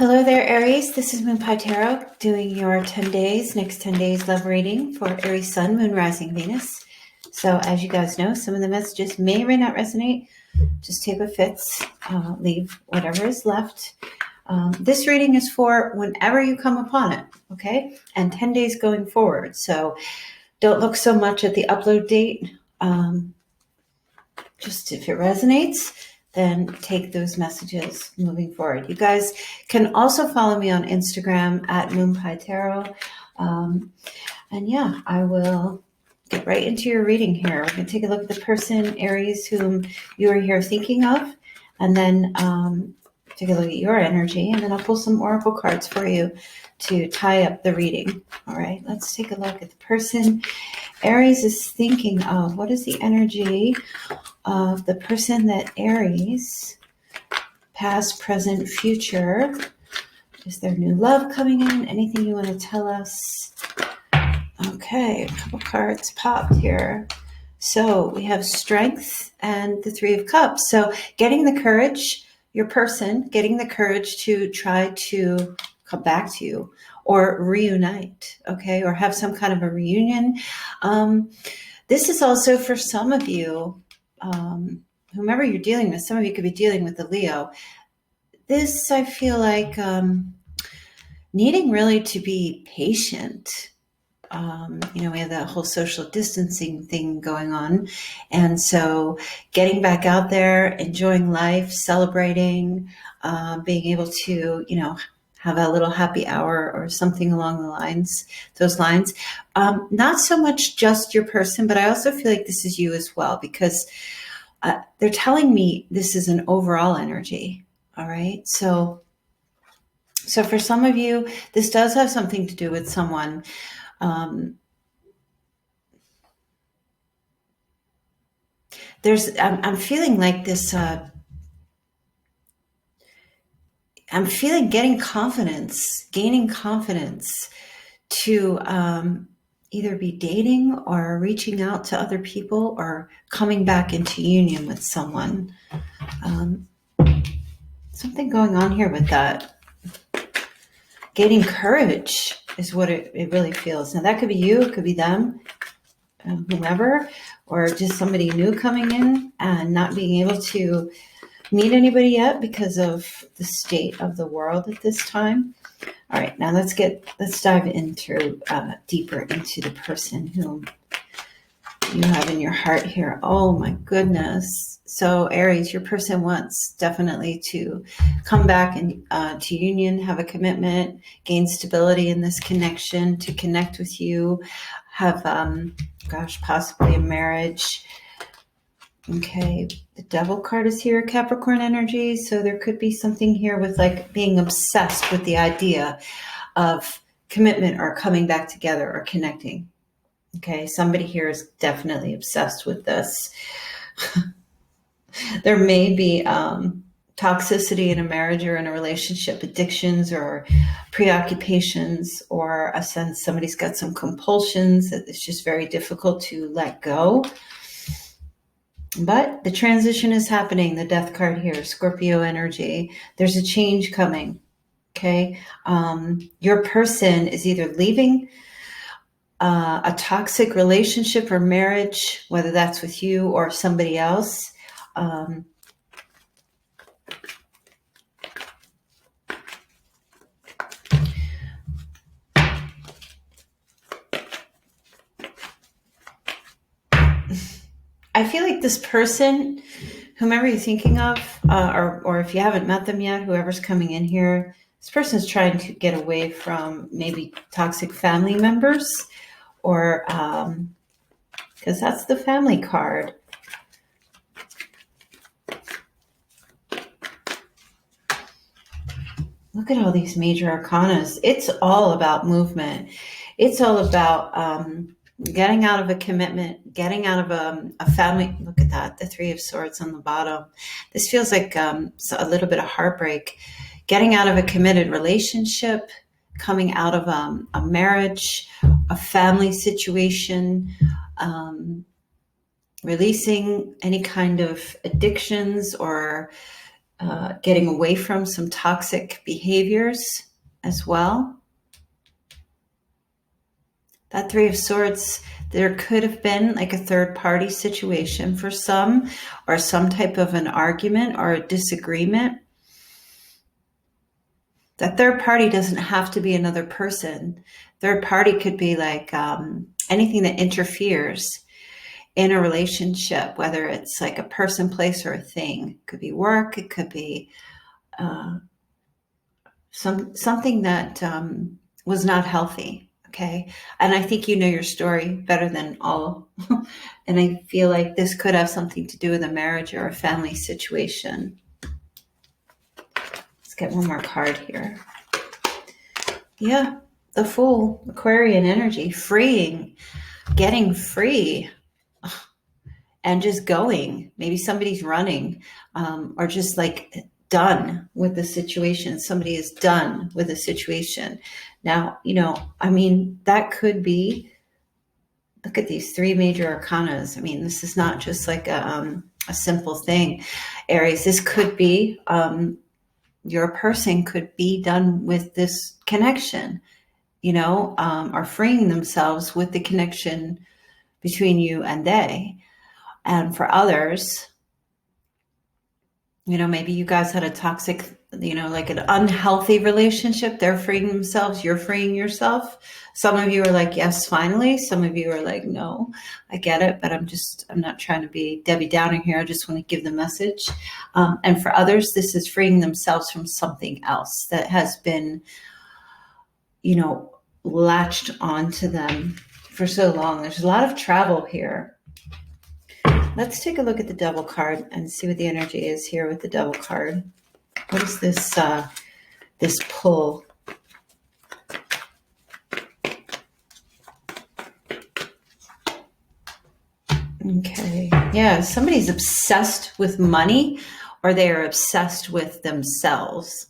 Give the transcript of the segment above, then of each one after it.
Hello there, Aries. This is Moonpie Tarot doing your 10 days, next 10 days love reading for Aries Sun, Moon, Rising, Venus. So as you guys know, some of the messages may or may not resonate. Just take what fits, leave whatever is left. This reading is for whenever you come upon it, okay? And 10 days going forward. So don't look so much at the upload date. Just if it resonates, then take those messages moving forward. You guys can also follow me on Instagram at Moonpie Tarot. And yeah, I will get right into your reading here. We're going to take a look at the person, Aries, whom you are here thinking of, and then take a look at your energy, and then I'll pull some oracle cards for you to tie up the reading. All right, let's take a look at the person Aries is thinking of. What is the energy of the person that Aries, past, present, future? Is there new love coming in? Anything you want to tell us? Okay, a couple cards popped here. So we have Strength and the Three of Cups. So getting the courage, your person getting the courage to try to come back to you or reunite, okay, or have some kind of a reunion. This is also for some of you, whomever you're dealing with. Some of you could be dealing with the Leo. This, I feel like, needing really to be patient. We have that whole social distancing thing going on. And so getting back out there, enjoying life, celebrating, being able to, have a little happy hour or something along those lines. Not so much just your person, but I also feel like this is you as well, because they're telling me this is an overall energy. All right. So for some of you, this does have something to do with someone. I'm feeling like this, I'm feeling gaining confidence to either be dating or reaching out to other people or coming back into union with someone. Something going on here with that. Gaining courage is what it really feels. Now that could be you, it could be them, whomever, or just somebody new coming in and not being able to meet anybody yet because of the state of the world at this time. All right, now let's dive into deeper into the person whom you have in your heart here. Oh my goodness. So Aries, your person wants definitely to come back and to union, have a commitment, gain stability in this connection, to connect with you, have, possibly a marriage. Okay, the Devil card is here, Capricorn energy. So there could be something here with like being obsessed with the idea of commitment or coming back together or connecting. Okay, somebody here is definitely obsessed with this. There may be toxicity in a marriage or in a relationship, addictions or preoccupations, or a sense somebody's got some compulsions that it's just very difficult to let go. But the transition is happening. The Death card here, Scorpio energy. There's a change coming. Okay. Your person is either leaving a toxic relationship or marriage, whether that's with you or somebody else. I feel like this person, whomever you're thinking of, or if you haven't met them yet, whoever's coming in here, this person's trying to get away from maybe toxic family members, or because that's the Family card. Look at all these major arcanas. It's all about movement. It's all about getting out of a commitment, getting out of a family. Look at that, the Three of Swords on the bottom. This feels like a little bit of heartbreak. Getting out of a committed relationship, coming out of a marriage, a family situation, releasing any kind of addictions or getting away from some toxic behaviors as well. That Three of Swords, there could have been like a third party situation for some, or some type of an argument or a disagreement. That third party doesn't have to be another person. Third party could be like anything that interferes in a relationship, whether it's like a person, place, or a thing. It could be work. It could be something that was not healthy. Okay. And I think you know your story better than all. And I feel like this could have something to do with a marriage or a family situation. Let's get one more card here. Yeah. The Fool, Aquarian energy, freeing, getting free, and just going. Maybe somebody's running, or just like done with the situation. Somebody is done with the situation. Now, I mean, that could be, look at these three major arcanas. I mean, this is not just like a simple thing. Aries, this could be, your person could be done with this connection, or freeing themselves with the connection between you and they. And for others, maybe you guys had a toxic, like an unhealthy relationship. They're freeing themselves. You're freeing yourself. Some of you are like, yes, finally. Some of you are like, no, I get it, but I'm not trying to be Debbie Downer here. I just want to give the message. And for others, this is freeing themselves from something else that has been, latched onto them for so long. There's a lot of travel here. Let's take a look at the Devil card and see what the energy is here with the Devil card. What is this pull? Okay. Yeah, somebody's obsessed with money, or they are obsessed with themselves.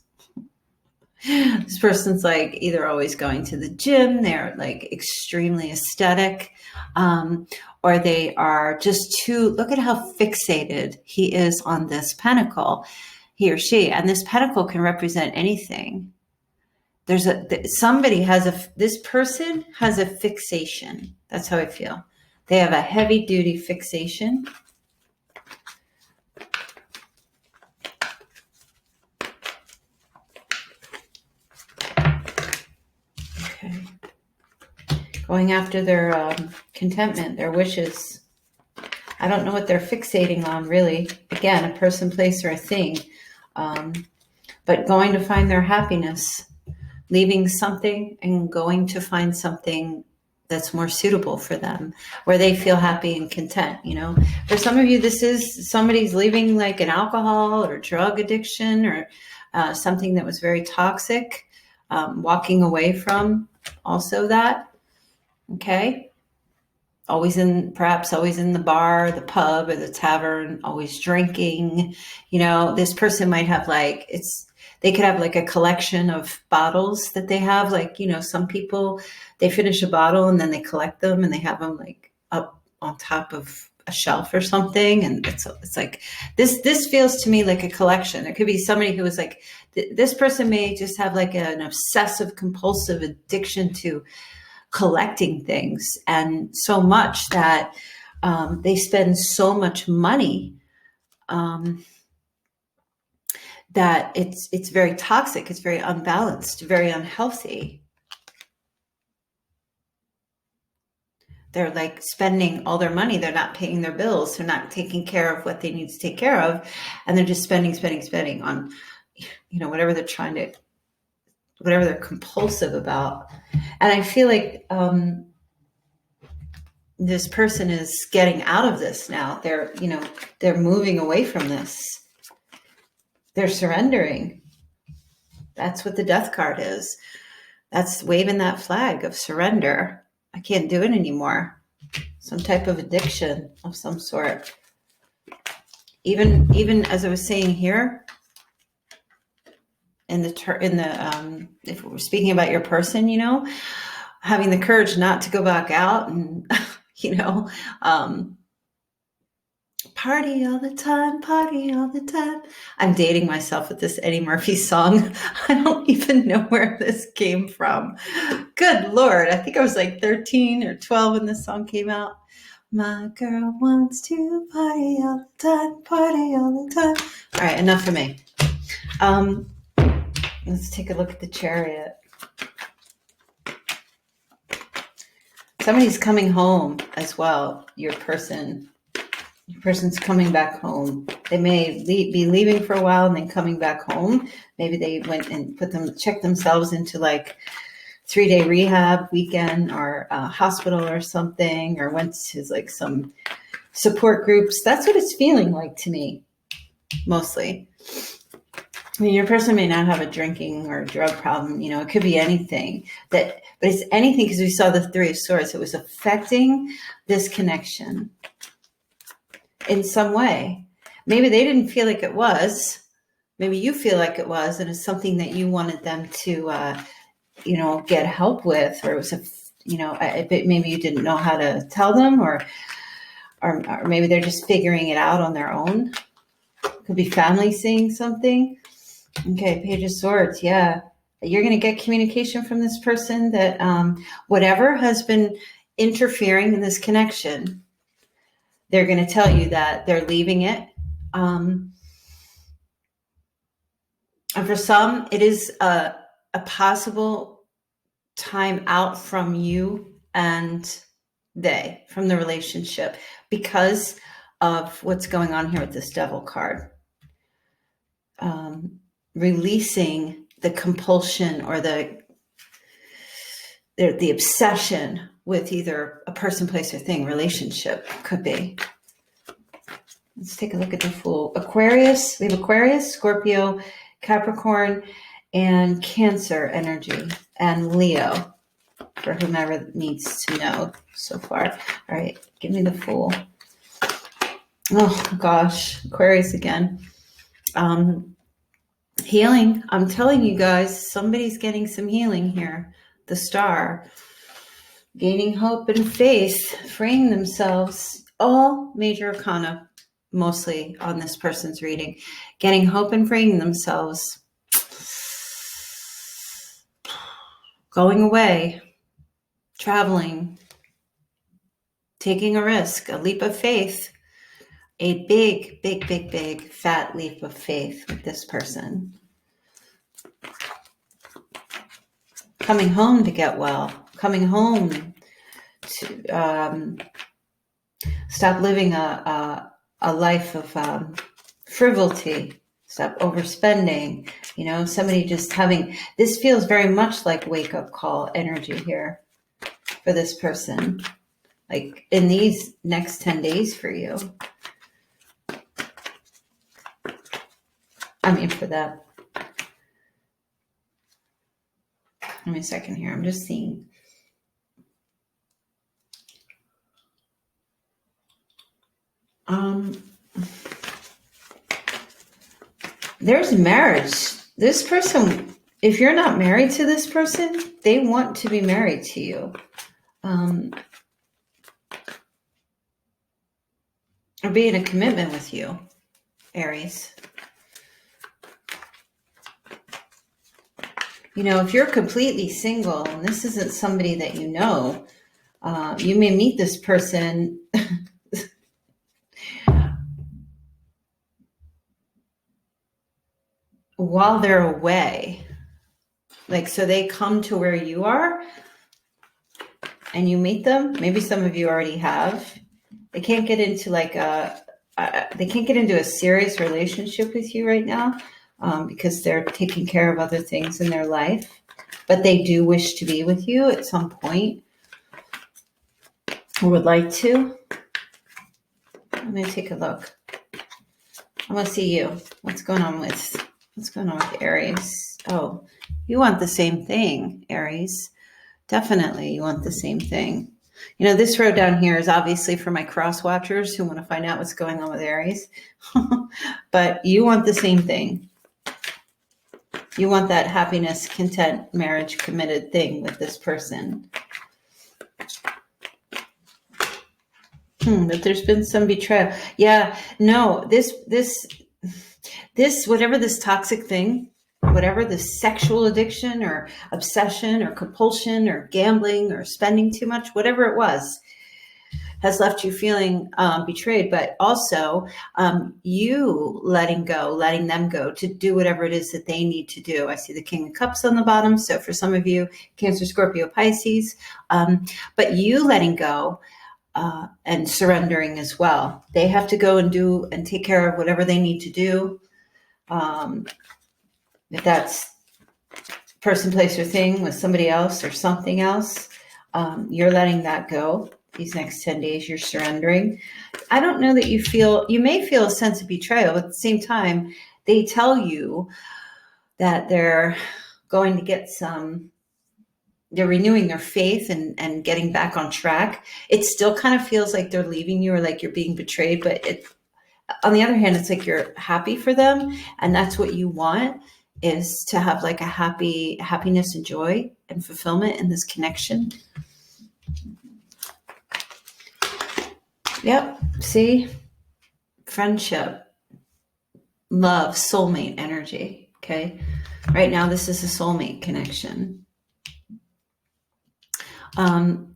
This person's like either always going to the gym, they're like extremely aesthetic, or they are just look at how fixated he is on this pentacle, he or she. And this pentacle can represent anything. This person has a fixation. That's how I feel. They have a heavy duty fixation. Okay. Going after their contentment, their wishes. I don't know what they're fixating on, really. Again, a person, place, or a thing. But going to find their happiness, leaving something and going to find something that's more suitable for them, where they feel happy and content. For some of you, this is somebody's leaving like an alcohol or drug addiction, or something that was very toxic, walking away from also that. Okay. Perhaps always in the bar, the pub, or the tavern, always drinking. This person might have they could have like a collection of bottles that they have. Like, some people, they finish a bottle and then they collect them and they have them like up on top of a shelf or something. And it's like, this feels to me like a collection. There could be somebody who is like, this person may just have like an obsessive compulsive addiction to collecting things, and so much that they spend so much money that it's very toxic, it's very unbalanced, very unhealthy. They're like spending all their money, they're not paying their bills, they're not taking care of what they need to take care of, and they're just spending on whatever they're compulsive about. And I feel like this person is getting out of this now. They're moving away from this. They're surrendering. That's what the Death card is. That's waving that flag of surrender. I can't do it anymore. Some type of addiction of some sort. Even as I was saying here, if we're speaking about your person, having the courage not to go back out and, Party all the time, party all the time. I'm dating myself with this Eddie Murphy song. I don't even know where this came from. Good Lord. I think I was like 13 or 12 when this song came out. My girl wants to party all the time, party all the time. All right, enough for me. Let's take a look at the Chariot. Somebody's coming home as well. Your person's coming back home. They may be leaving for a while and then coming back home. Maybe they went and checked themselves into like 3-day rehab weekend or a hospital or something, or went to like some support groups. That's what it's feeling like to me, mostly. I mean, your person may not have a drinking or drug problem. It could be anything but it's anything, because we saw the Three of Swords. It was affecting this connection in some way. Maybe they didn't feel like it was. Maybe you feel like it was, and it's something that you wanted them to, get help with, or it was maybe you didn't know how to tell them, or maybe they're just figuring it out on their own. Could be family seeing something. Okay, Page of Swords. Yeah, you're going to get communication from this person that whatever has been interfering in this connection, they're going to tell you that they're leaving it. And for some, it is a possible time out from you and from the relationship, because of what's going on here with this Devil card. Releasing the compulsion or the obsession with either a person, place, or thing. Relationship could be. Let's take a look at the Fool. Aquarius. We have Aquarius, Scorpio, Capricorn, and Cancer energy, and Leo, for whomever needs to know so far. All right, give me the Fool. Oh gosh, Aquarius again. Healing. I'm telling you guys, somebody's getting some healing here. The Star. Gaining hope and faith, freeing themselves. All major arcana, mostly on this person's reading. Getting hope and freeing themselves. Going away. Traveling. Taking a risk. A leap of faith. A big, big, big, big, fat leap of faith with this person. Coming home to get well. Coming home to stop living a life of frivolity. Stop overspending. Somebody just having... This feels very much like wake-up call energy here for this person. Like in these next 10 days for you. For that. Give me a second here. I'm just seeing. There's marriage. This person, if you're not married to this person, they want to be married to you. Or be in a commitment with you, Aries. If you're completely single and this isn't somebody that you know, you may meet this person while they're away. So they come to where you are and you meet them. Maybe some of you already have. They can't get into a serious relationship with you right now. Because they're taking care of other things in their life, but they do wish to be with you at some point, or would like to. Let me take a look. I want to see you. What's going on with Aries? Oh, you want the same thing, Aries. Definitely, you want the same thing. This row down here is obviously for my cross watchers who want to find out what's going on with Aries, but you want the same thing. You want that happiness, content, marriage, committed thing with this person. But there's been some betrayal. Yeah, no, this, whatever this toxic thing, whatever the sexual addiction or obsession or compulsion or gambling or spending too much, whatever it was, has left you feeling betrayed, but also you letting them go to do whatever it is that they need to do. I see the King of Cups on the bottom. So for some of you, Cancer, Scorpio, Pisces, but you letting go and surrendering as well. They have to go and do and take care of whatever they need to do. If that's person, place, or thing with somebody else or something else, you're letting that go. These next 10 days, you're surrendering. I don't know that you may feel a sense of betrayal, but at the same time, they tell you that they're going to get they're renewing their faith and getting back on track. It still kind of feels like they're leaving you or like you're being betrayed, but on the other hand, it's like you're happy for them. And that's what you want, is to have like a happiness and joy and fulfillment in this connection. Yep. See, friendship, love, soulmate energy. Okay. Right now, this is a soulmate connection. I'm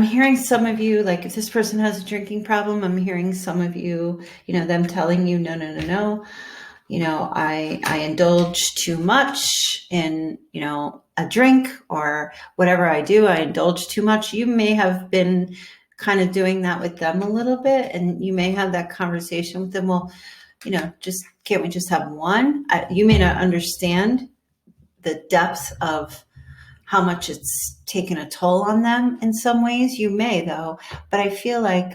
hearing some of you, like if this person has a drinking problem, I'm hearing some of you, them telling you, no. I indulge too much in, a drink or whatever I do, I indulge too much. You may have been kind of doing that with them a little bit, and you may have that conversation with them. Well, can't we just have one? You may not understand the depth of how much it's taken a toll on them in some ways. You may though, but I feel like,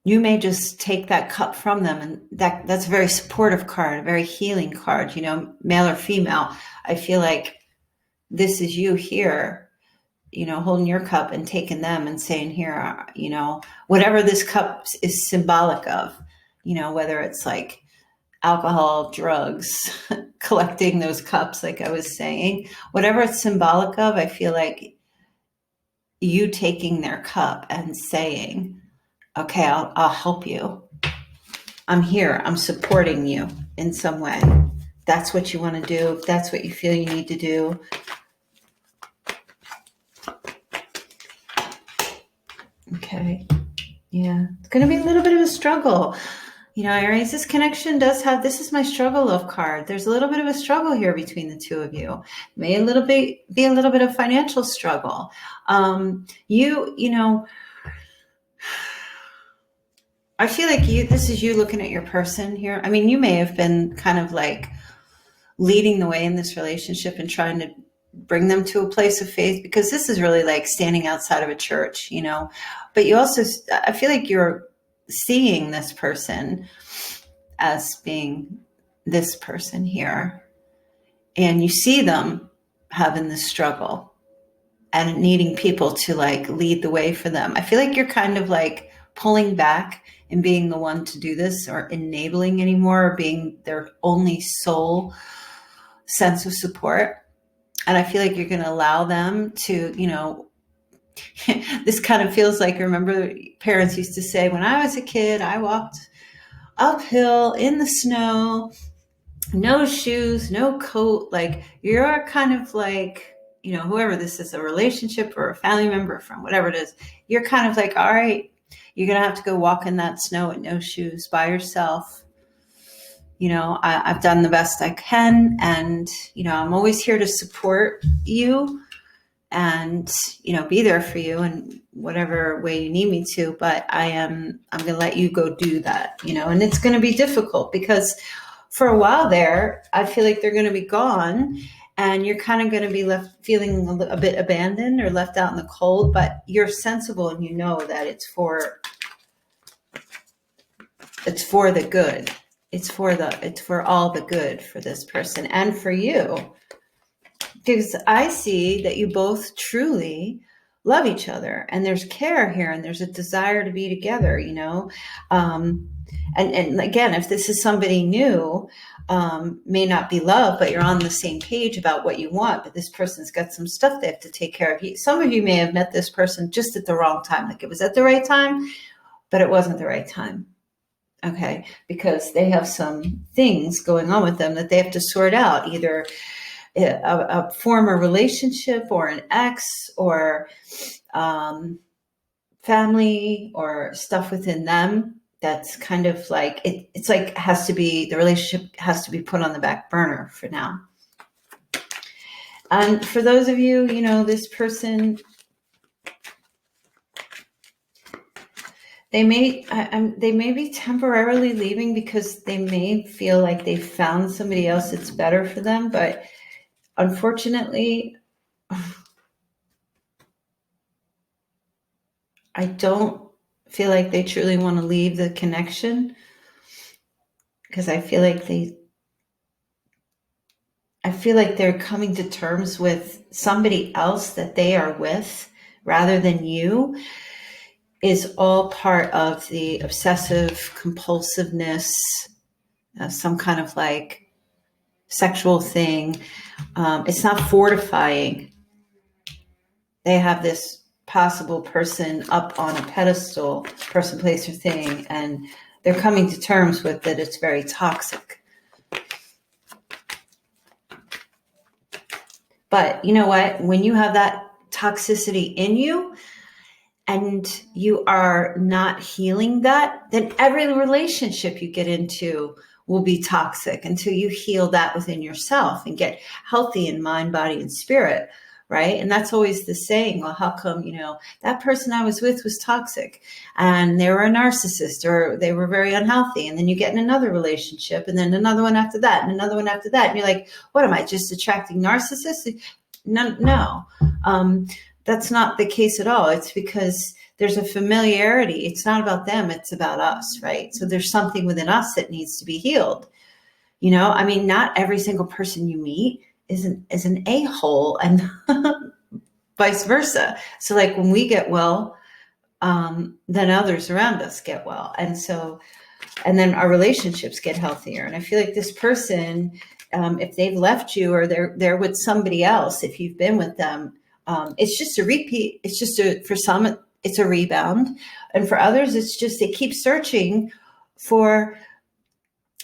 you may just take that cup from them, and that's a very supportive card, a very healing card, male or female. I feel like this is you here, holding your cup and taking them and saying, here, whatever this cup is symbolic of, whether it's like alcohol, drugs, collecting those cups, like I was saying, whatever it's symbolic of, I feel like you taking their cup and saying, okay, I'll help you. I'm here. I'm supporting you in some way. That's what you want to do. If that's what you feel you need to do. Okay. Yeah. It's going to be a little bit of a struggle. Aries, this connection does have, this is my struggle love card. There's a little bit of a struggle here between the two of you. May be a little bit of financial struggle. I feel like this is you looking at your person here. I mean, you may have been kind of like leading the way in this relationship and trying to bring them to a place of faith, because this is really like standing outside of a church, but you also, I feel like you're seeing this person as being this person here, and you see them having this struggle and needing people to like lead the way for them. I feel like you're kind of like pulling back and being the one to do this, or enabling anymore, or being their only sole sense of support. And I feel like you're going to allow them to, this kind of feels like, remember parents used to say, when I was a kid, I walked uphill in the snow, no shoes, no coat. Like you're kind of like, whoever this is, a relationship or a family member, from whatever it is, you're kind of like, all right, you're going to have to go walk in that snow with no shoes by yourself. I've done the best I can, and, I'm always here to support you and, be there for you in whatever way you need me to, but I'm going to let you go do that, and it's going to be difficult because for a while there, I feel like they're going to be gone, and you're kind of going to be left feeling a bit abandoned or left out in the cold, but you're sensible and you know that it's for the good. It's for all the good for this person and for you. Because I see that you both truly love each other, and there's care here, and there's a desire to be together, you know. And again, if this is somebody new, may not be love, but you're on the same page about what you want, but this person's got some stuff they have to take care of. Some of you may have met this person just at the wrong time. Like it was at the right time, but it wasn't the right time. Okay. Because they have some things going on with them that they have to sort out, either a former relationship or an ex or family or stuff within them. That's kind of like, it's like the relationship has to be put on the back burner for now. And for those of you, you know, this person, they may be temporarily leaving because they may feel like they found somebody else that's better for them. But unfortunately, I don't feel like they truly want to leave the connection, because I feel like they're coming to terms with somebody else that they are with rather than you, is all part of the obsessive compulsiveness, some kind of like sexual thing. It's not fortifying. They have this possible person up on a pedestal, person, place, or thing, and they're coming to terms with that it's very toxic. But you know what? When you have that toxicity in you and you are not healing that, then every relationship you get into will be toxic until you heal that within yourself and get healthy in mind, body, and spirit. Right. And that's always the saying, well, how come, you know, that person I was with was toxic and they were a narcissist or they were very unhealthy. And then you get in another relationship and then another one after that and another one after that. And you're like, what am I, just attracting narcissists? No, that's not the case at all. It's because there's a familiarity. It's not about them. It's about us. Right. So there's something within us that needs to be healed. You know, I mean, not every single person you meet is an a-hole, and vice versa. So like when we get well, then others around us get well. And then our relationships get healthier. And I feel like this person, if they've left you or they're with somebody else, if you've been with them, it's just a repeat. It's just for some, it's a rebound. And for others, it's just, they keep searching for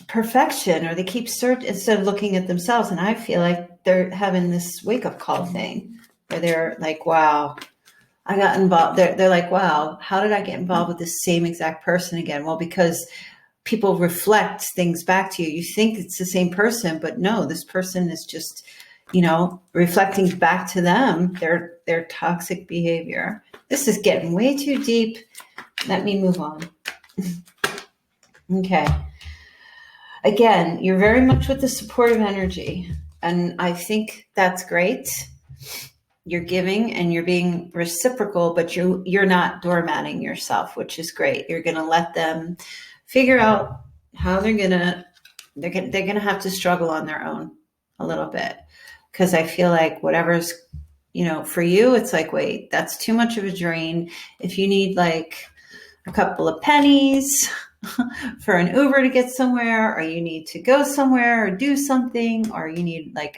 perfection, or they keep searching instead of looking at themselves. And I feel like they're having this wake-up call thing where they're like, wow, I got involved. They're like, wow, how did I get involved with this same exact person again? Well, because people reflect things back to you. You think it's the same person, but no, this person is just, you know, reflecting back to them their toxic behavior. This is getting way too deep. Let me move on. Okay. Again, you're very much with the supportive energy, and I think that's great. You're giving and you're being reciprocal, but you're not doormatting yourself, which is great. You're going to let them figure out how they're going to have to struggle on their own a little bit, because I feel like whatever's, you know, for you, it's like, wait, that's too much of a drain. If you need like a couple of pennies for an Uber to get somewhere, or you need to go somewhere or do something, or you need like,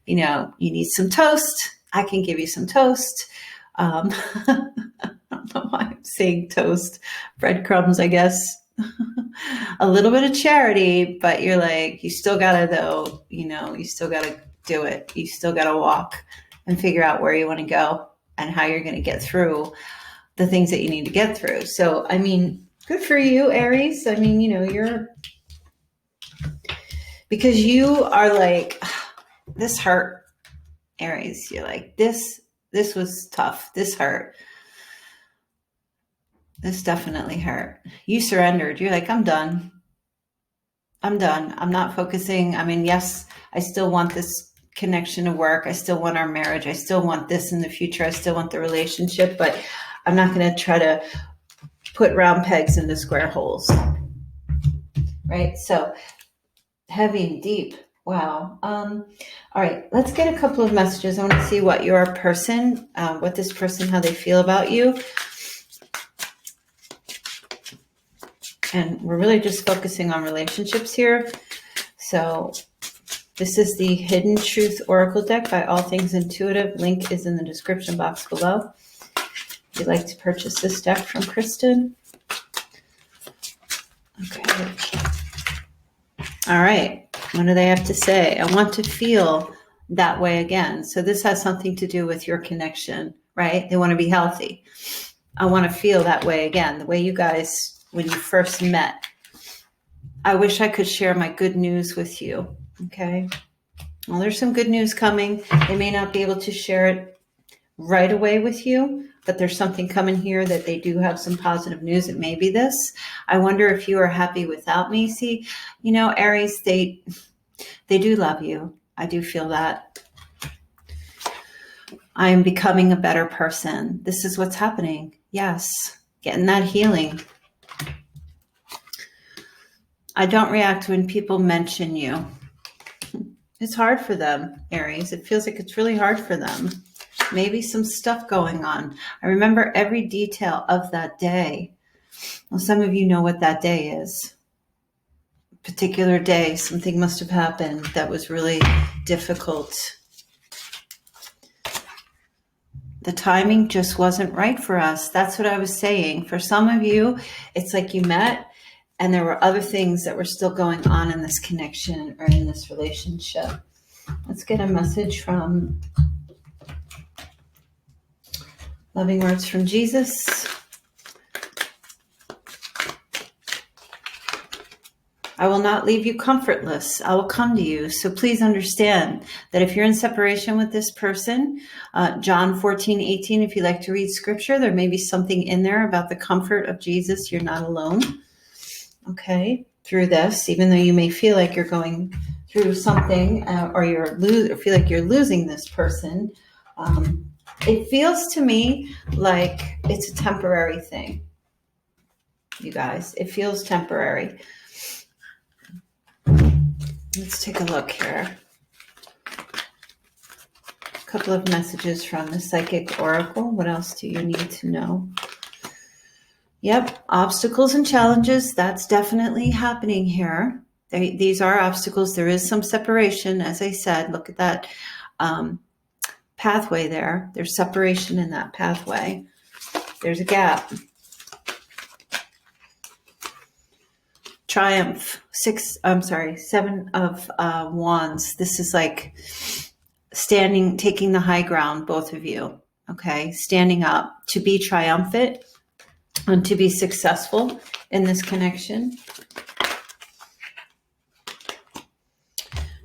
you know, you need some toast, I can give you some toast. I don't know why I'm saying toast, breadcrumbs, I guess. A little bit of charity, but you're like, you still gotta though, you know, you still gotta do it. You still gotta walk and figure out where you want to go and how you're going to get through the things that you need to get through. So, I mean, good for you, Aries. I mean, you know, because you are like, this hurt, Aries. You're like, this was tough. This hurt. This definitely hurt. You surrendered. You're like, I'm done. I'm not focusing. I mean, yes, I still want this connection to work. I still want our marriage. I still want this in the future. I still want the relationship, but I'm not going to try to put round pegs into square holes. Right? So heavy and deep. Wow. All right, let's get a couple of messages. I want to see what your person, what this person, how they feel about you. And we're really just focusing on relationships here. So this is the Hidden Truth Oracle deck by All Things Intuitive. Link is in the description box below. If you'd like to purchase this deck from Kristen. Okay. All right. What do they have to say? I want to feel that way again. So this has something to do with your connection, right? They want to be healthy. I want to feel that way again. The way you guys, when you first met. I wish I could share my good news with you. Okay. Well, there's some good news coming. They may not be able to share it right away with you, but there's something coming here that they do have some positive news. It may be this. I wonder if you are happy without me. See, you know, Aries, they do love you. I do feel that. I am becoming a better person. This is what's happening. Yes. Getting that healing. I don't react when people mention you. It's hard for them, Aries. It feels like it's really hard for them. Maybe some stuff going on. I remember every detail of that day. Well, some of you know what that day is. Particular day, something must have happened that was really difficult. The timing just wasn't right for us. That's what I was saying. For some of you, it's like you met and there were other things that were still going on in this connection or in this relationship. Let's get a message from Loving Words from Jesus. I will not leave you comfortless. I will come to you. So please understand that if you're in separation with this person, John 14:18, if you like to read scripture, there may be something in there about the comfort of Jesus. You're not alone. Okay, through this, even though you may feel like you're going through something or feel like you're losing this person, it feels to me like it's a temporary thing. You guys, it feels temporary. Let's take a look here. A couple of messages from the Psychic Oracle. What else do you need to know? Yep, obstacles and challenges. That's definitely happening here. These are obstacles. There is some separation. As I said, look at that pathway there. There's separation in that pathway. There's a gap. Triumph. 7 of Wands. This is like standing, taking the high ground, both of you. Okay, standing up to be triumphant and to be successful in this connection.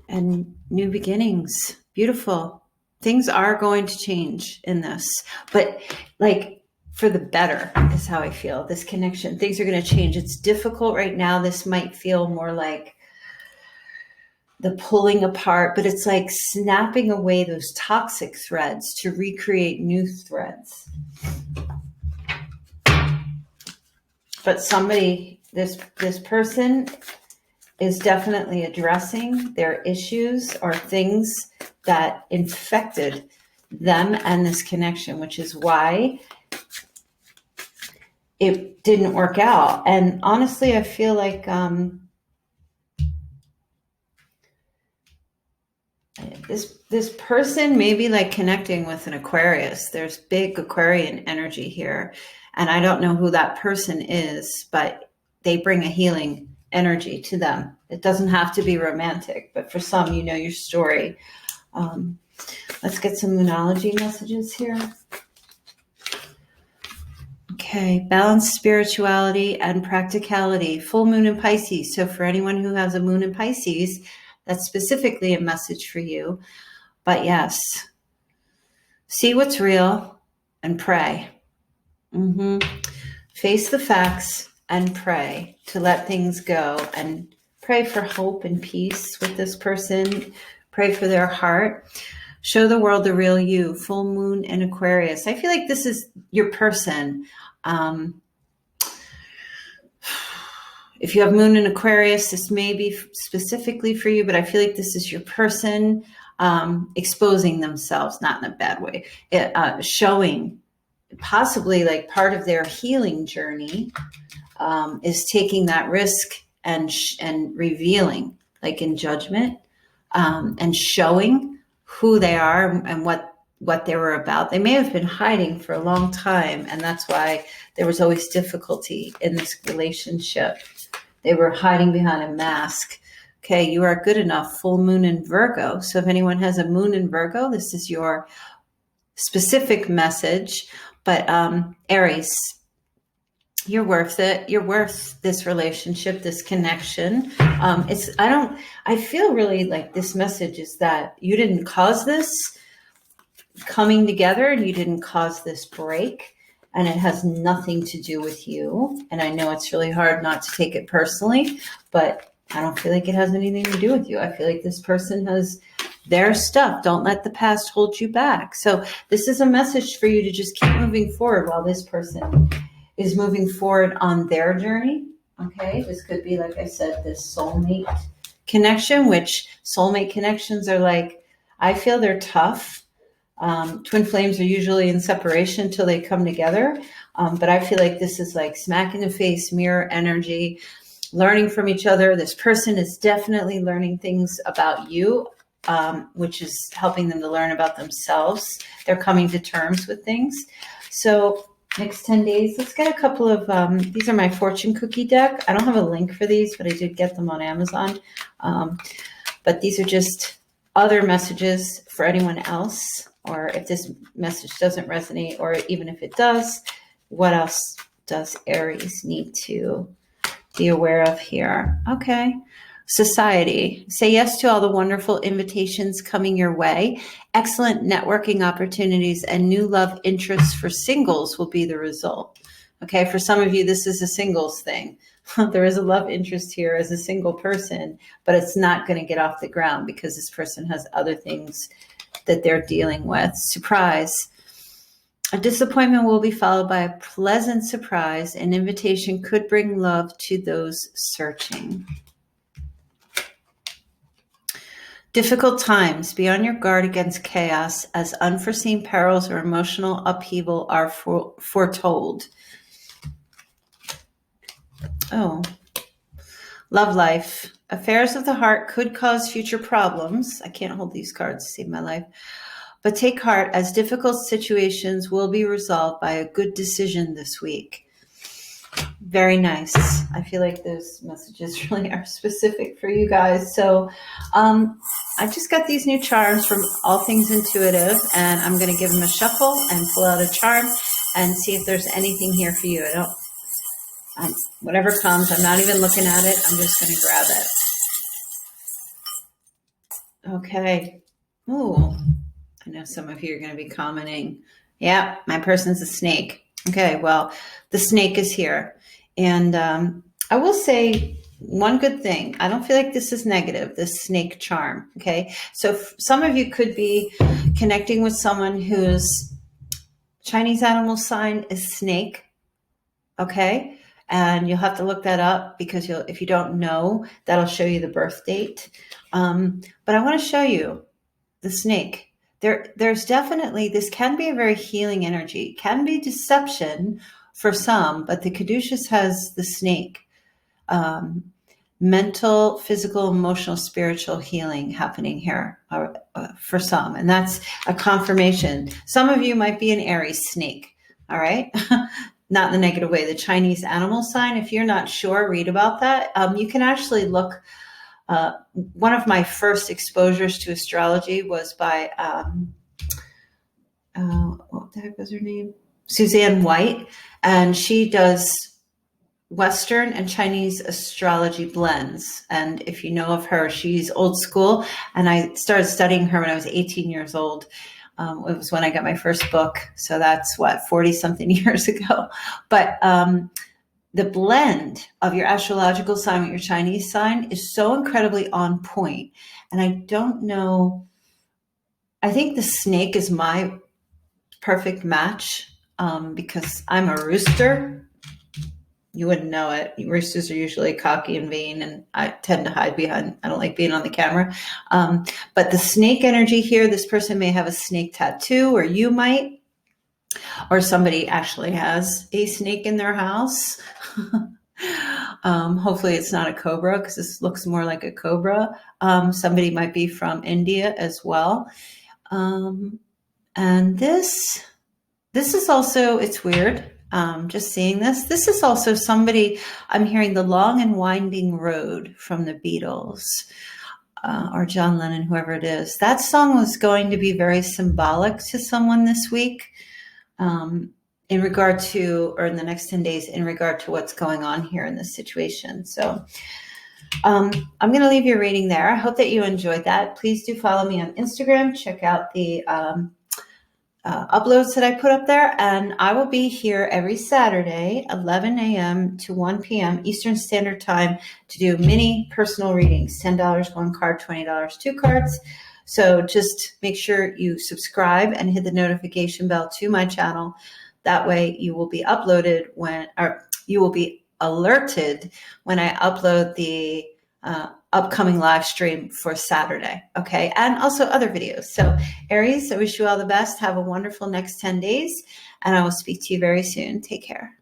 And new beginnings. Beautiful. Things are going to change in this, but like for the better is how I feel. This connection, things are going to change. It's difficult right now. This might feel more like the pulling apart, but it's like snapping away those toxic threads to recreate new threads. But somebody, this person is definitely addressing their issues or things that infected them and this connection, which is why it didn't work out. And honestly, I feel like this person may be like connecting with an Aquarius. There's big Aquarian energy here. And I don't know who that person is, but they bring a healing energy to them. It doesn't have to be romantic, but for some, you know your story. Let's get some Moonology messages here. Okay, balanced spirituality and practicality. Full moon in Pisces. So for anyone who has a moon in Pisces, that's specifically a message for you. But yes, see what's real and pray. Face the facts and pray to let things go, and pray for hope and peace with this person. Pray for their heart. Show the world the real you. Full moon in Aquarius. I feel like this is your person. If you have moon in Aquarius, this may be specifically for you, but I feel like this is your person exposing themselves, not in a bad way, showing possibly like part of their healing journey is taking that risk and revealing, like in judgment, and showing who they are and what they were about. They may have been hiding for a long time, and that's why there was always difficulty in this relationship. They were hiding behind a mask. Okay, you are good enough. Full moon in Virgo. So if anyone has a moon in Virgo, this is your specific message. But Aries, you're worth it. You're worth this relationship, this connection. I feel really like this message is that you didn't cause this coming together, and you didn't cause this break. And it has nothing to do with you. And I know it's really hard not to take it personally, but I don't feel like it has anything to do with you. I feel like this person has their stuff. Don't let the past hold you back. So this is a message for you to just keep moving forward while this person is moving forward on their journey. Okay, this could be, like I said, this soulmate connection, which soulmate connections are like, I feel they're tough. Twin flames are usually in separation until they come together. But I feel like this is like smack in the face, mirror energy, learning from each other. This person is definitely learning things about you, which is helping them to learn about themselves. They're coming to terms with things. So next 10 days, let's get a couple of, these are my fortune cookie deck. I don't have a link for these, but I did get them on Amazon. But these are just other messages for anyone else, or if this message doesn't resonate, or even if it does, what else does Aries need to be aware of here? Okay. Society. Say yes to all the wonderful invitations coming your way. Excellent networking opportunities and new love interests for singles will be the result. Okay. For some of you, this is a singles thing. There is a love interest here as a single person, but it's not going to get off the ground because this person has other things that they're dealing with. Surprise. A disappointment will be followed by a pleasant surprise. An invitation could bring love to those searching. Difficult times. Be on your guard against chaos, as unforeseen perils or emotional upheaval are foretold. Oh, love life. Affairs of the heart could cause future problems. I can't hold these cards to save my life. But take heart, as difficult situations will be resolved by a good decision this week. Very nice. I feel like those messages really are specific for you guys. So I just got these new charms from All Things Intuitive, and I'm going to give them a shuffle and pull out a charm and see if there's anything here for you. Whatever comes, I'm not even looking at it. I'm just going to grab it. Okay. Ooh, I know some of you are going to be commenting. Yeah, my person's a snake. Okay, well, the snake is here. And I will say one good thing. I don't feel like this is negative, this snake charm. Okay, so some of you could be connecting with someone whose Chinese animal sign is snake. Okay. And you'll have to look that up because if you don't know, that'll show you the birth date. But I want to show you the snake. There's definitely, this can be a very healing energy, can be deception for some, but the Caduceus has the snake. Mental, physical, emotional, spiritual healing happening here for some. And that's a confirmation. Some of you might be an Aries snake. All right. Not in the negative way, the Chinese animal sign. If you're not sure, read about that. You can actually look. One of my first exposures to astrology was by, what the heck was her name? Suzanne White. And she does Western and Chinese astrology blends. And if you know of her, she's old school. And I started studying her when I was 18 years old. It was when I got my first book. So that's 40 something years ago. But the blend of your astrological sign with your Chinese sign is so incredibly on point. And I don't know, I think the snake is my perfect match because I'm a rooster. You wouldn't know it. Roosters are usually cocky and vain, and I tend to hide behind. I don't like being on the camera. But the snake energy here, this person may have a snake tattoo, or you might, or somebody actually has a snake in their house. Hopefully it's not a cobra, because this looks more like a cobra. Somebody might be from India as well. And this is also, it's weird. Just seeing this. This is also somebody, I'm hearing The Long and Winding Road from the Beatles, or John Lennon, whoever it is. That song was going to be very symbolic to someone this week, in regard to, or in the next 10 days, in regard to what's going on here in this situation. So I'm going to leave your reading there. I hope that you enjoyed that. Please do follow me on Instagram. Check out the uploads that I put up there, and I will be here every Saturday, 11 a.m. to 1 p.m. Eastern Standard Time, to do mini personal readings. $10 one card, $20 two cards. So just make sure you subscribe and hit the notification bell to my channel. That way you will be uploaded or you will be alerted when I upload the upcoming live stream for Saturday. Okay. And also other videos. So Aries, I wish you all the best. Have a wonderful next 10 days, and I will speak to you very soon. Take care.